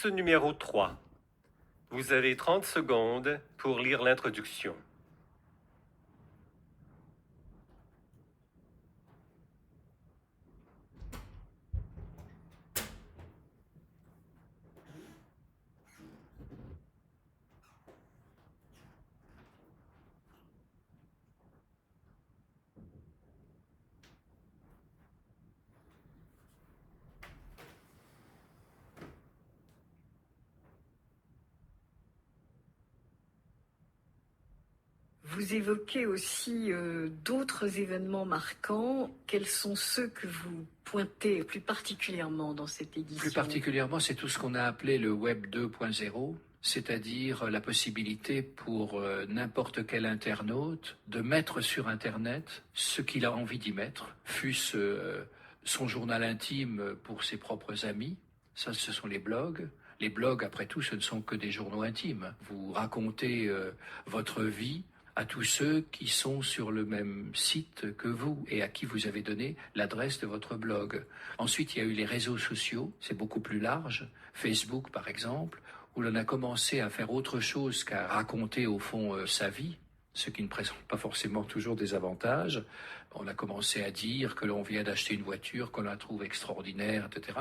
Course numéro 3. Vous avez 30 secondes pour lire l'introduction. Vous évoquez aussi d'autres événements marquants. Quels sont ceux que vous pointez plus particulièrement dans cette édition? Plus particulièrement, c'est tout ce qu'on a appelé le Web 2.0, c'est-à-dire la possibilité pour n'importe quel internaute de mettre sur Internet ce qu'il a envie d'y mettre, fût-ce son journal intime pour ses propres amis. Ça, ce sont les blogs. Les blogs, après tout, ce ne sont que des journaux intimes. Vous racontez votre vie à tous ceux qui sont sur le même site que vous et à qui vous avez donné l'adresse de votre blog. Ensuite, il y a eu les réseaux sociaux, c'est beaucoup plus large. Facebook, par exemple, où l'on a commencé à faire autre chose qu'à raconter, au fond, sa vie, ce qui ne présente pas forcément toujours des avantages. On a commencé à dire que l'on vient d'acheter une voiture, qu'on la trouve extraordinaire, etc.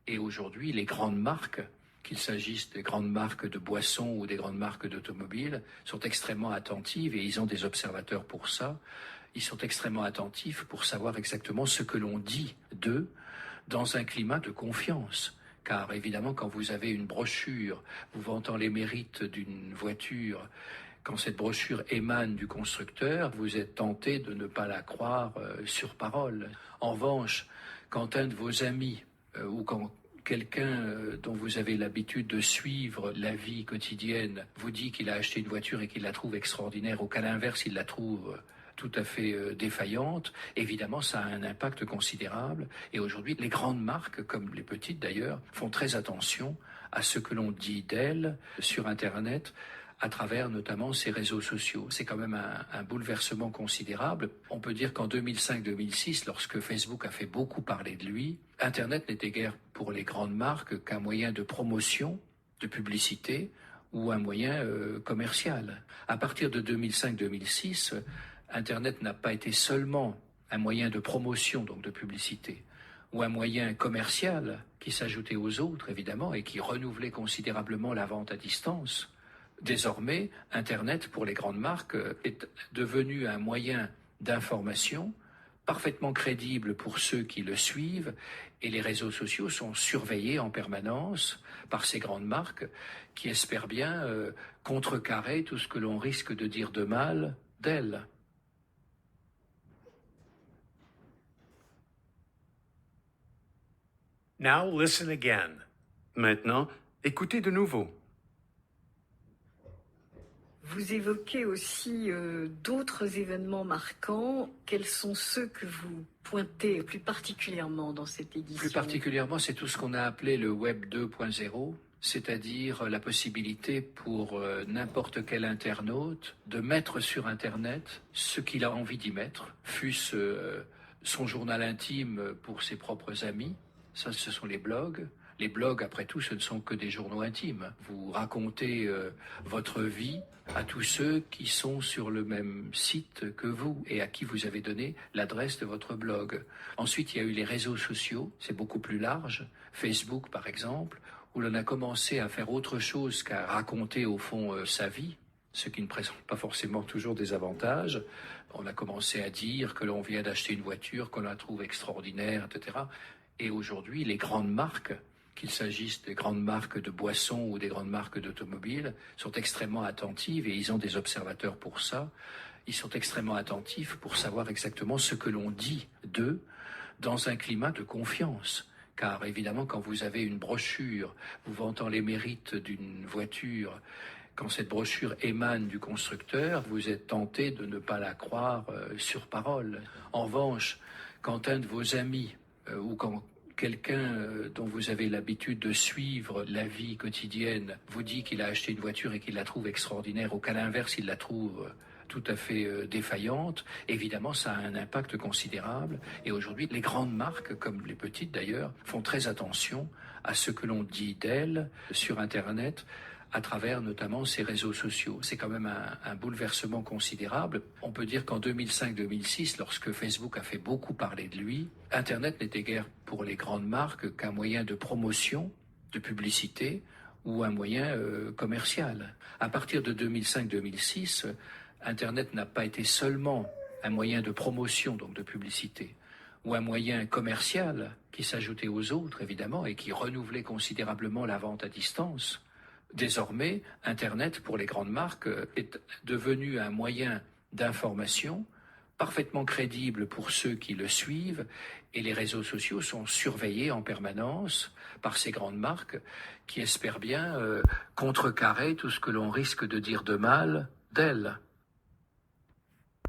Et aujourd'hui, les grandes marques, qu'il s'agisse des grandes marques de boissons ou des grandes marques d'automobiles, sont extrêmement attentives et ils ont des observateurs pour ça. Ils sont extrêmement attentifs pour savoir exactement ce que l'on dit d'eux dans un climat de confiance. Car évidemment, quand vous avez une brochure vous vantant les mérites d'une voiture, quand cette brochure émane du constructeur, vous êtes tenté de ne pas la croire sur parole. En revanche, quand un de vos amis ou quand quelqu'un dont vous avez l'habitude de suivre la vie quotidienne vous dit qu'il a acheté une voiture et qu'il la trouve extraordinaire, ou qu'à l'inverse, il la trouve tout à fait défaillante, évidemment, ça a un impact considérable. Et aujourd'hui, les grandes marques, comme les petites d'ailleurs, font très attention à ce que l'on dit d'elles sur Internet, à travers notamment ces réseaux sociaux. C'est quand même un bouleversement considérable. On peut dire qu'en 2005-2006, lorsque Facebook a fait beaucoup parler de lui, Internet n'était guère pour les grandes marques qu'un moyen de promotion, de publicité ou un moyen commercial. À partir de 2005-2006, Internet n'a pas été seulement un moyen de promotion, donc de publicité, ou un moyen commercial qui s'ajoutait aux autres, évidemment, et qui renouvelait considérablement la vente à distance. Désormais, Internet, pour les grandes marques, est devenu un moyen d'information parfaitement crédible pour ceux qui le suivent, et les réseaux sociaux sont surveillés en permanence par ces grandes marques qui espèrent bien contrecarrer tout ce que l'on risque de dire de mal d'elles. Now listen again. Maintenant, écoutez de nouveau. Vous évoquez aussi d'autres événements marquants. Quels sont ceux que vous pointez plus particulièrement dans cette édition? Plus particulièrement, c'est tout ce qu'on a appelé le Web 2.0, c'est-à-dire la possibilité pour n'importe quel internaute de mettre sur Internet ce qu'il a envie d'y mettre, fût-ce son journal intime pour ses propres amis. Ça, ce sont les blogs. Les blogs, après tout, ce ne sont que des journaux intimes. Vous racontez votre vie à tous ceux qui sont sur le même site que vous et à qui vous avez donné l'adresse de votre blog. Ensuite, il y a eu les réseaux sociaux, c'est beaucoup plus large. Facebook, par exemple, où l'on a commencé à faire autre chose qu'à raconter, au fond, sa vie, ce qui ne présente pas forcément toujours des avantages. On a commencé à dire que l'on vient d'acheter une voiture, qu'on la trouve extraordinaire, etc. Et aujourd'hui, les grandes marques, qu'il s'agisse des grandes marques de boissons ou des grandes marques d'automobiles, sont extrêmement attentives et ils ont des observateurs pour ça. Ils sont extrêmement attentifs pour savoir exactement ce que l'on dit d'eux dans un climat de confiance. Car évidemment, quand vous avez une brochure vous vantant les mérites d'une voiture, quand cette brochure émane du constructeur, vous êtes tenté de ne pas la croire sur parole. En revanche, quand un de vos amis ou quand quelqu'un dont vous avez l'habitude de suivre la vie quotidienne vous dit qu'il a acheté une voiture et qu'il la trouve extraordinaire, ou qu'à l'inverse, il la trouve tout à fait défaillante, évidemment, ça a un impact considérable. Et aujourd'hui, les grandes marques, comme les petites d'ailleurs, font très attention à ce que l'on dit d'elle sur Internet, à travers notamment ces réseaux sociaux. C'est quand même un bouleversement considérable. On peut dire qu'en 2005-2006, lorsque Facebook a fait beaucoup parler de lui, Internet n'était guère pour les grandes marques qu'un moyen de promotion, de publicité ou un moyen commercial. À partir de 2005-2006, Internet n'a pas été seulement un moyen de promotion, donc de publicité, ou un moyen commercial qui s'ajoutait aux autres, évidemment, et qui renouvelait considérablement la vente à distance. Désormais, Internet, pour les grandes marques, est devenu un moyen d'information parfaitement crédible pour ceux qui le suivent, et les réseaux sociaux sont surveillés en permanence par ces grandes marques qui espèrent bien contrecarrer tout ce que l'on risque de dire de mal d'elles.